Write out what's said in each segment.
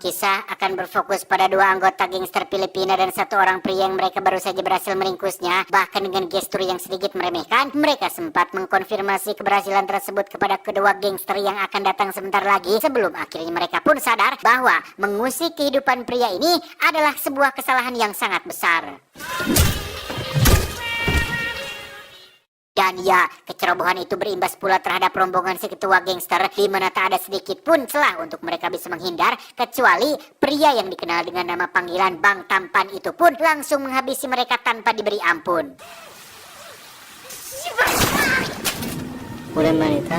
Kisah akan berfokus pada dua anggota gangster Filipina dan satu orang pria yang mereka baru saja berhasil meringkusnya. Bahkan dengan gestur yang sedikit meremehkan, mereka sempat mengkonfirmasi keberhasilan tersebut kepada kedua gangster yang akan datang sebentar lagi, sebelum akhirnya mereka pun sadar bahwa mengusik kehidupan pria ini adalah sebuah kesalahan yang sangat besar. Dan ya, kecerobohan itu berimbas pula terhadap rombongan si ketua gangster, di mana tak ada sedikit pun celah untuk mereka bisa menghindar, kecuali pria yang dikenal dengan nama panggilan Bang Tampan itu pun langsung menghabisi mereka tanpa diberi ampun. 오랜만이다.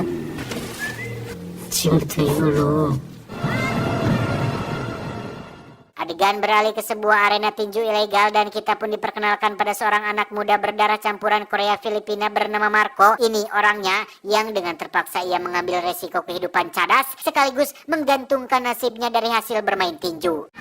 지금부터 이걸로. Adegan beralih ke sebuah arena tinju ilegal dan kita pun diperkenalkan pada seorang anak muda berdarah campuran Korea Filipina bernama Marco. Ini orangnya yang dengan terpaksa ia mengambil resiko kehidupan cadas sekaligus menggantungkan nasibnya dari hasil bermain tinju.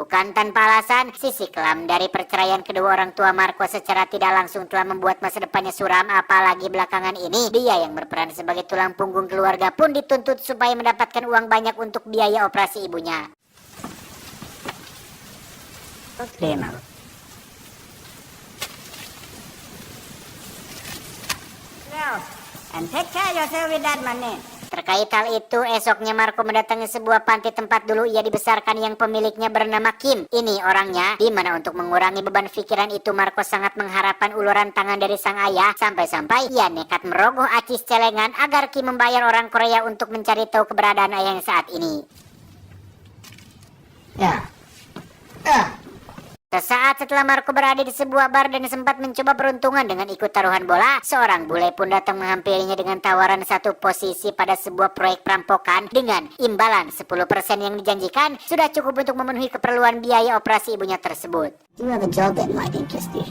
Bukan tanpa alasan, sisi kelam dari perceraian kedua orang tua Marco secara tidak langsung telah membuat masa depannya suram. Apalagi belakangan ini, dia yang berperan sebagai tulang punggung keluarga pun dituntut supaya mendapatkan uang banyak untuk biaya operasi ibunya. Terima. And take care yourself with that money. Terkait hal itu, esoknya Marco mendatangi sebuah panti tempat dulu ia dibesarkan yang pemiliknya bernama Kim. Ini orangnya, di mana untuk mengurangi beban pikiran itu Marco sangat mengharapkan uluran tangan dari sang ayah. Sampai-sampai ia nekat merogoh acis celengan agar Kim membayar orang Korea untuk mencari tahu keberadaan ayahnya saat ini. Ya. Sesaat setelah Marco berada di sebuah bar dan sempat mencoba peruntungan dengan ikut taruhan bola, seorang bule pun datang menghampirinya dengan tawaran satu posisi pada sebuah proyek perampokan dengan imbalan 10% yang dijanjikan sudah cukup untuk memenuhi keperluan biaya operasi ibunya tersebut. Do you have a job that might interest you?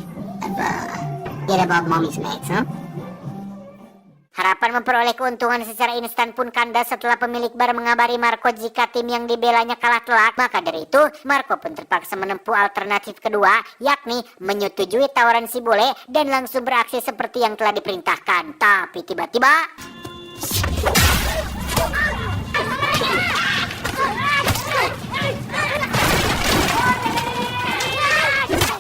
Get about mommy's legs, huh? Harapan memperoleh keuntungan secara instan pun kandas setelah pemilik bar mengabari Marco jika tim yang dibelanya kalah telak. Maka dari itu, Marco pun terpaksa menempuh alternatif kedua, yakni menyetujui tawaran si bule dan langsung beraksi seperti yang telah diperintahkan. Tapi tiba-tiba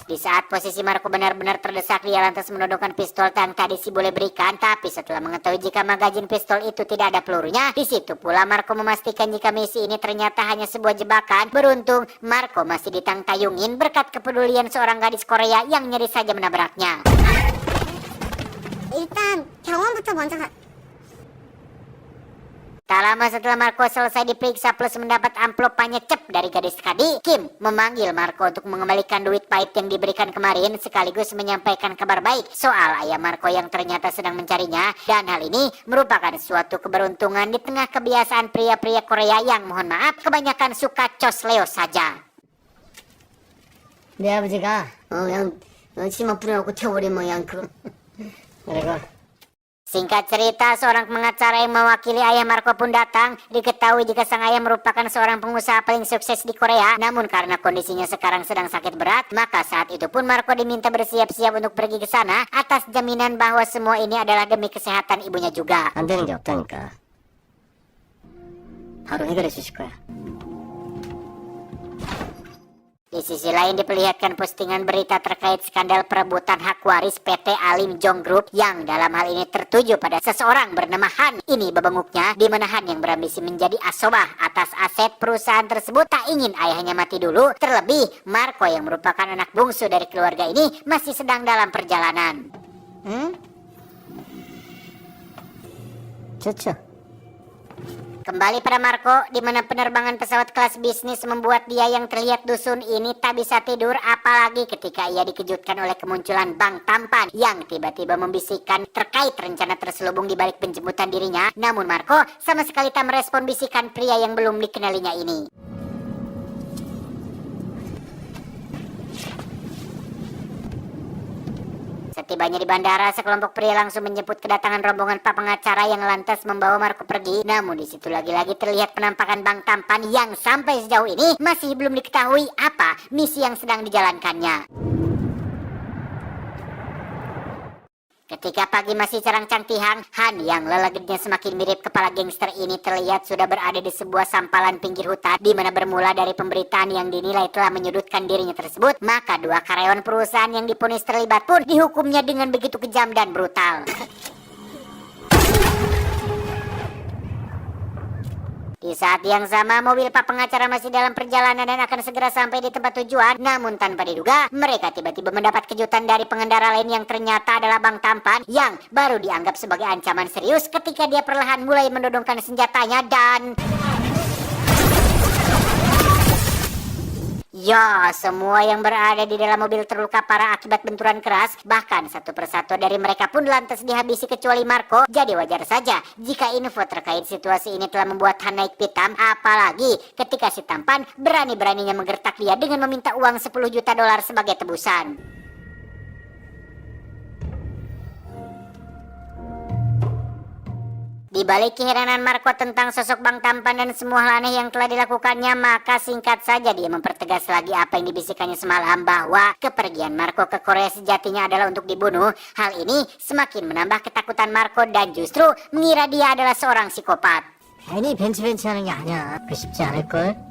di saat posisi Marco benar-benar terdesak, dia lantas menodongkan pistol yang tadi si bule berikan. Tapi setelah mengetahui jika magazin pistol itu tidak ada pelurunya, di situ pula Marco memastikan jika misi ini ternyata hanya sebuah jebakan. Beruntung, Marco masih ditangtayungin berkat kepedulian seorang gadis Korea yang nyaris saja menabraknya. 일단 병원부터 먼저 Tak lama setelah Marco selesai diperiksa plus mendapat amplop panyecep dari gadis tadi, Kim memanggil Marco untuk mengembalikan duit pahit yang diberikan kemarin sekaligus menyampaikan kabar baik soal ayah Marco yang ternyata sedang mencarinya. Dan hal ini merupakan suatu keberuntungan di tengah kebiasaan pria-pria Korea yang mohon maaf kebanyakan suka cosleo saja. 내 아버지가 그냥 치마 뿌려놓고 태워버린 모양 그럼 그리고 Singkat cerita, seorang pengacara yang mewakili ayah Marco pun datang. Diketahui jika sang ayah merupakan seorang pengusaha paling sukses di Korea. Namun karena kondisinya sekarang sedang sakit berat, maka saat itu pun Marco diminta bersiap-siap untuk pergi ke sana atas jaminan bahwa semua ini adalah demi kesehatan ibunya juga. 안 되는 게 없다니까. 바로 해결해 주실 거야. Di sisi lain diperlihatkan postingan berita terkait skandal perebutan hak waris PT Alim Jong Group yang dalam hal ini tertuju pada seseorang bernama Han. Ini bebenguknya di mana Han yang berambisi menjadi asobah atas aset perusahaan tersebut tak ingin ayahnya mati dulu. Terlebih Marco yang merupakan anak bungsu dari keluarga ini masih sedang dalam perjalanan. 좋죠. Kembali pada Marco, di mana penerbangan pesawat kelas bisnis membuat dia yang terlihat dusun ini tak bisa tidur, apalagi ketika ia dikejutkan oleh kemunculan Bang Tampan yang tiba-tiba membisikkan terkait rencana terselubung di balik penjemputan dirinya. Namun Marco sama sekali tak merespon bisikan pria yang belum dikenalinya ini. Setibanya di bandara, sekelompok pria langsung menjemput kedatangan rombongan pak pengacara yang lantas membawa Marco pergi. Namun di situ lagi-lagi terlihat penampakan Bang Tampan yang sampai sejauh ini masih belum diketahui apa misi yang sedang dijalankannya. Ketika pagi masih cerang cantihang, Han yang lelegednya semakin mirip kepala gangster ini terlihat sudah berada di sebuah sampalan pinggir hutan di mana bermula dari pemberitaan yang dinilai telah menyudutkan dirinya tersebut, maka dua karyawan perusahaan yang divonis terlibat pun dihukumnya dengan begitu kejam dan brutal. Di saat yang sama, mobil pak pengacara masih dalam perjalanan dan akan segera sampai di tempat tujuan. Namun tanpa diduga, mereka tiba-tiba mendapat kejutan dari pengendara lain yang ternyata adalah Bang Tampan yang baru dianggap sebagai ancaman serius ketika dia perlahan mulai mendodongkan senjatanya dan... Ya, semua yang berada di dalam mobil terluka parah akibat benturan keras. Bahkan satu persatu dari mereka pun lantas dihabisi kecuali Marco. Jadi wajar saja jika info terkait situasi ini telah membuat Han naik pitam. Apalagi ketika si Tampan berani-beraninya menggertak dia dengan meminta uang 10 juta dolar sebagai tebusan. Di balik keheranan Marco tentang sosok Bang Tampan dan semua hal aneh yang telah dilakukannya, maka singkat saja dia mempertegas lagi apa yang dibisikannya semalam bahwa kepergian Marco ke Korea sejatinya adalah untuk dibunuh. Hal ini semakin menambah ketakutan Marco dan justru mengira dia adalah seorang psikopat. 괜히 벤치하는 게 아니야. 그 쉽지 않을걸?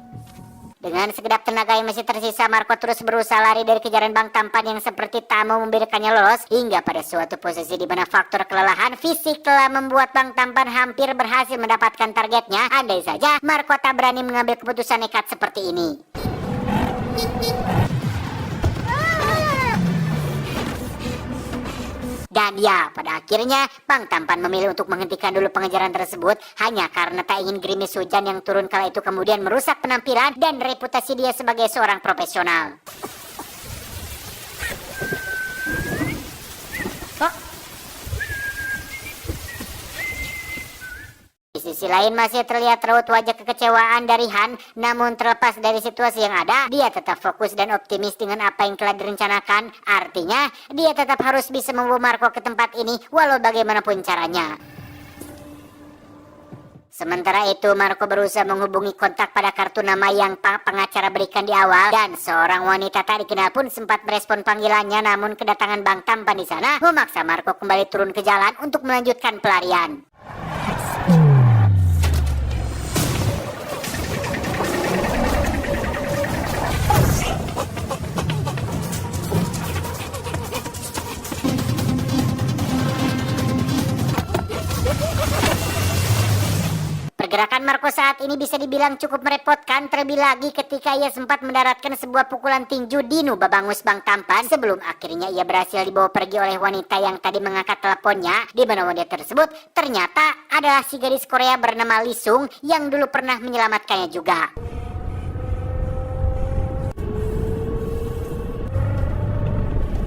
Dengan segenap tenaga yang masih tersisa, Marco terus berusaha lari dari kejaran Bang Tampan yang seperti tak mau membiarkannya lolos, hingga pada suatu posisi di mana faktor kelelahan fisik telah membuat Bang Tampan hampir berhasil mendapatkan targetnya. Andai saja Marco tak berani mengambil keputusan nekat seperti ini. Dan ya, pada akhirnya Bang Tampan memilih untuk menghentikan dulu pengejaran tersebut hanya karena tak ingin gerimis hujan yang turun kala itu kemudian merusak penampilan dan reputasi dia sebagai seorang profesional. Di sisi lain masih terlihat raut wajah kekecewaan dari Han, namun terlepas dari situasi yang ada, dia tetap fokus dan optimis dengan apa yang telah direncanakan. Artinya, dia tetap harus bisa membawa Marco ke tempat ini walau bagaimanapun caranya. Sementara itu, Marco berusaha menghubungi kontak pada kartu nama yang pak pengacara berikan di awal, dan seorang wanita tak dikenal pun sempat merespon panggilannya, namun kedatangan Bang Tampan di sana memaksa Marco kembali turun ke jalan untuk melanjutkan pelarian. Pergerakan Marco saat ini bisa dibilang cukup merepotkan, terlebih lagi ketika ia sempat mendaratkan sebuah pukulan tinju di babangus Bang Tampan sebelum akhirnya ia berhasil dibawa pergi oleh wanita yang tadi mengangkat teleponnya, di mana wanita tersebut ternyata adalah si gadis Korea bernama Lee Sung yang dulu pernah menyelamatkannya juga.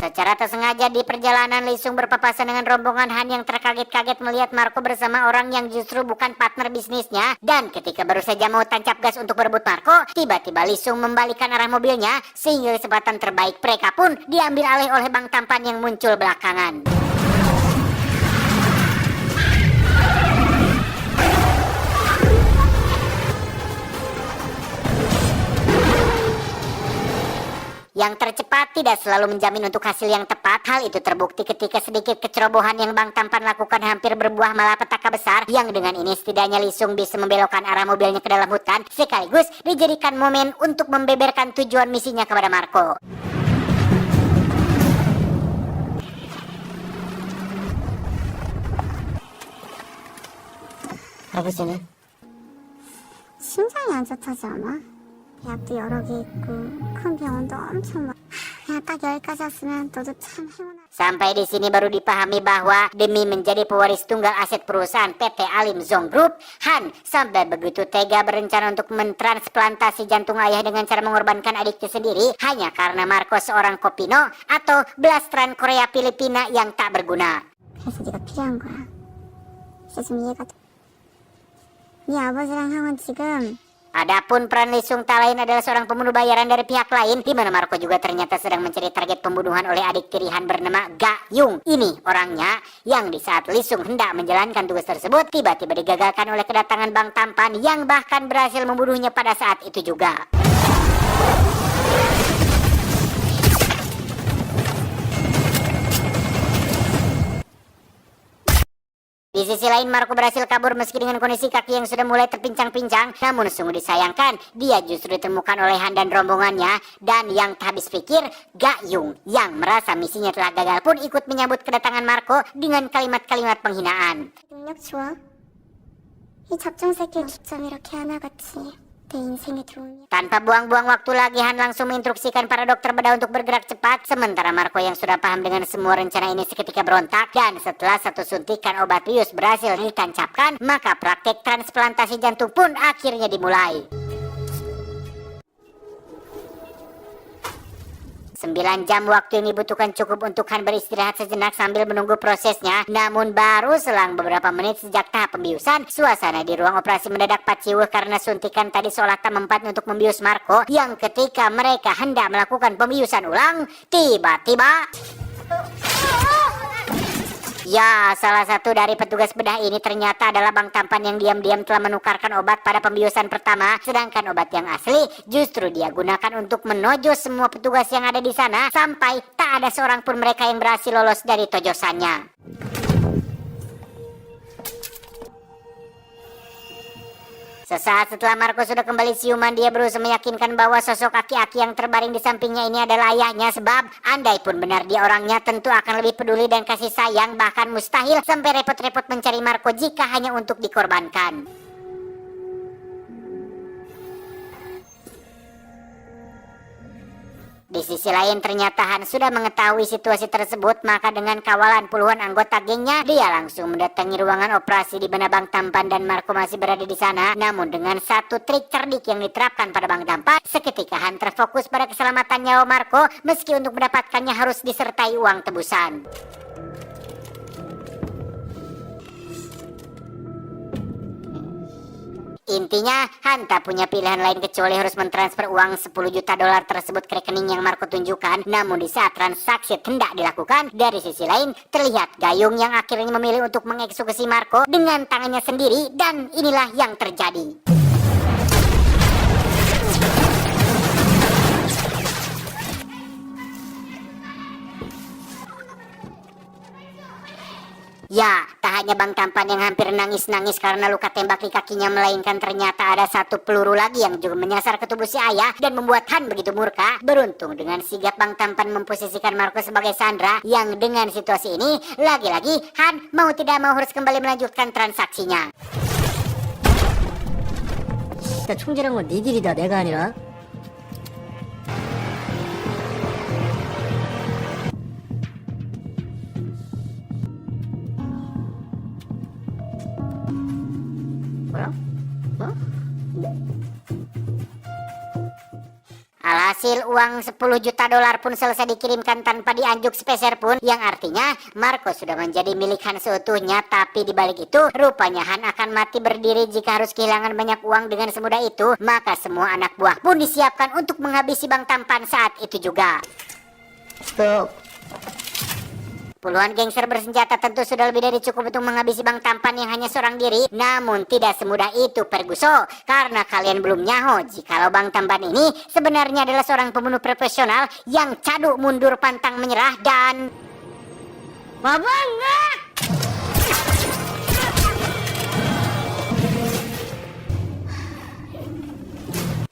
Secara tak sengaja di perjalanan, Lee Sung berpapasan dengan rombongan Han yang terkaget-kaget melihat Marco bersama orang yang justru bukan partner bisnisnya. Dan ketika baru saja mau tancap gas untuk berebut Marco, tiba-tiba Lee Sung membalikkan arah mobilnya sehingga kesempatan terbaik mereka pun diambil alih oleh Bang Tampan yang muncul belakangan. Yang tercepat tidak selalu menjamin untuk hasil yang tepat. Hal itu terbukti ketika sedikit kecerobohan yang Bang Tampan lakukan hampir berbuah malapetaka besar, yang dengan ini setidaknya Lee Sung bisa membelokkan arah mobilnya ke dalam hutan, sekaligus dijadikan momen untuk membeberkan tujuan misinya kepada Marco. 아버지는? 심장이 안 좋다지 않아? 약도 여러 개 있고 큰 병원도 엄청 많아. 그냥 딱 여기까지 왔으면 너도 참 행운아. Sampai di sini baru dipahami bahwa demi menjadi pewaris tunggal aset perusahaan PT Alim Zong Group, Han sampai begitu tega berencana untuk mentransplantasi jantung ayah dengan cara mengorbankan adiknya sendiri hanya karena Marco seorang kopino atau blasteran Korea Filipina yang tak berguna. 그래서 네가 필요한 거야. 이제 좀 이해가 돼. 네 아버지랑 형은 지금 Adapun peran Lee Sung tak lain adalah seorang pembunuh bayaran dari pihak lain, di mana Marco juga ternyata sedang mencari target pembunuhan oleh adik tiri Han bernama Ga Yung. Ini orangnya yang di saat Lee Sung hendak menjalankan tugas tersebut tiba-tiba digagalkan oleh kedatangan Bang Tampan yang bahkan berhasil membunuhnya pada saat itu juga. Di sisi lain, Marco berhasil kabur meski dengan kondisi kaki yang sudah mulai terpincang-pincang. Namun sungguh disayangkan, dia justru ditemukan oleh Han dan rombongannya. Dan yang tak habis pikir, Gayung yang merasa misinya telah gagal pun ikut menyambut kedatangan Marco dengan kalimat-kalimat penghinaan. 능력 좋아? 이 잡종 새끼 기점 이렇게 하나같이 내 인생에 들어오면 Tanpa buang-buang waktu lagi, Han langsung menginstruksikan para dokter bedah untuk bergerak cepat. Sementara Marco yang sudah paham dengan semua rencana ini seketika berontak. Dan setelah satu suntikan obat bius berhasil ditancapkan, maka praktek transplantasi jantung pun akhirnya dimulai. 9 jam waktu yang dibutuhkan cukup untuk Han beristirahat sejenak sambil menunggu prosesnya. Namun baru selang beberapa menit sejak tahap pembiusan, suasana di ruang operasi mendadak paciuh karena suntikan tadi seolah tak mempan untuk membius Marco. Yang ketika mereka hendak melakukan pembiusan ulang, tiba-tiba... Ya, salah satu dari petugas bedah ini ternyata adalah Bang Tampan yang diam-diam telah menukarkan obat pada pembiusan pertama. Sedangkan obat yang asli justru dia gunakan untuk menojos semua petugas yang ada di sana. Sampai tak ada seorang pun mereka yang berhasil lolos dari tojosannya. Sesaat setelah Marco sudah kembali siuman, dia berusaha meyakinkan bahwa sosok aki-aki yang terbaring di sampingnya ini adalah ayahnya. Sebab andai pun benar dia orangnya, tentu akan lebih peduli dan kasih sayang. Bahkan mustahil sampai repot-repot mencari Marco jika hanya untuk dikorbankan. Di sisi lain, ternyata Han sudah mengetahui situasi tersebut. Maka dengan kawalan puluhan anggota gengnya, dia langsung mendatangi ruangan operasi di mana Bang Tampan dan Marco masih berada di sana. Namun dengan satu trik cerdik yang diterapkan pada Bang Tampan, seketika Han terfokus pada keselamatan nyawa Marco, meski untuk mendapatkannya harus disertai uang tebusan. Intinya, Han tak punya pilihan lain kecuali harus mentransfer uang 10 juta dolar tersebut ke rekening yang Marco tunjukkan. Namun di saat transaksi hendak dilakukan, dari sisi lain terlihat Gayung yang akhirnya memilih untuk mengeksekusi Marco dengan tangannya sendiri. Dan inilah yang terjadi. Ya, tak hanya Bang Tampan yang hampir nangis-nangis karena luka tembak di kakinya, melainkan ternyata ada satu peluru lagi yang juga menyasar ke tubuh si ayah dan membuat Han begitu murka. Beruntung dengan sigap Bang Tampan memposisikan Marco sebagai sandera, yang dengan situasi ini lagi-lagi Han mau tidak mau harus kembali melanjutkan transaksinya. 진짜 총질한 건 니들이다, 내가 아니라. 뭐야? 뭐? Alhasil uang 10 juta dolar pun selesai dikirimkan tanpa dianjuk sepeser pun, yang artinya Marco sudah menjadi milik Han seutuhnya. Tapi dibalik itu, rupanya Han akan mati berdiri jika harus kehilangan banyak uang dengan semudah itu. Maka semua anak buah pun disiapkan untuk menghabisi Bang Tampan saat itu juga. Stop. Puluhan gangster bersenjata tentu sudah lebih dari cukup untuk menghabisi Bang Tampan yang hanya seorang diri. Namun tidak semudah itu, Perguso, karena kalian belum nyaho jikalau Bang Tampan ini sebenarnya adalah seorang pembunuh profesional yang caduk mundur pantang menyerah dan... Mabangga!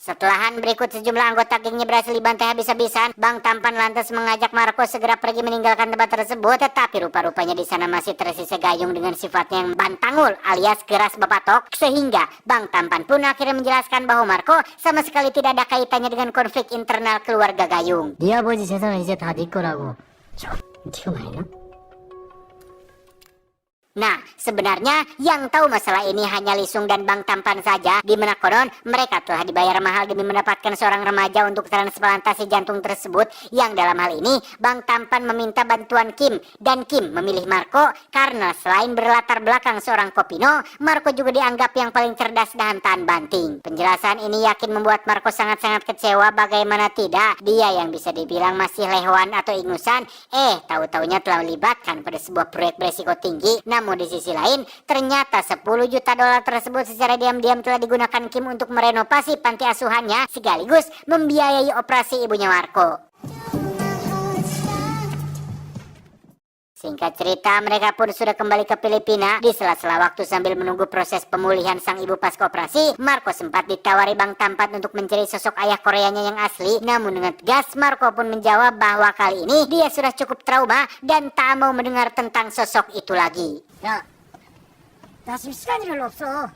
Setelah Han berikut sejumlah anggota gengnya berhasil dibantai habis-habisan, Bang Tampan lantas mengajak Marco segera pergi meninggalkan tempat tersebut. Tetapi rupa-rupanya di sana masih tersisa Gayung dengan sifatnya yang bantangul alias keras bapatok, sehingga Bang Tampan pun akhirnya menjelaskan bahwa Marco sama sekali tidak ada kaitannya dengan konflik internal keluarga Gayung. 네 아버지 재산은 이제 다 네 거라고. 네가 말이야? Nah, sebenarnya yang tahu masalah ini hanya Lisung dan Bang Tampan saja, di mana konon mereka telah dibayar mahal demi mendapatkan seorang remaja untuk transplantasi jantung tersebut. Yang dalam hal ini Bang Tampan meminta bantuan Kim, dan Kim memilih Marco karena selain berlatar belakang seorang kopino, Marco juga dianggap yang paling cerdas dan tahan banting. Penjelasan ini yakin membuat Marco sangat-sangat kecewa. Bagaimana tidak, dia yang bisa dibilang masih lehoan atau ingusan, tahu-taunya telah melibatkan pada sebuah proyek beresiko tinggi. Namun di sisi lain, ternyata 10 juta dolar tersebut secara diam-diam telah digunakan Kim untuk merenovasi panti asuhannya, sekaligus membiayai operasi ibunya Marco. Singkat cerita, mereka pun sudah kembali ke Filipina. Di sela-sela waktu sambil menunggu proses pemulihan sang ibu pasca operasi, Marco sempat ditawari Bang Tampan untuk mencari sosok ayah Koreanya yang asli. Namun dengan tegas, Marco pun menjawab bahwa kali ini dia sudah cukup trauma dan tak mau mendengar tentang sosok itu lagi. 야, 나 지금 시간이 별로 없어.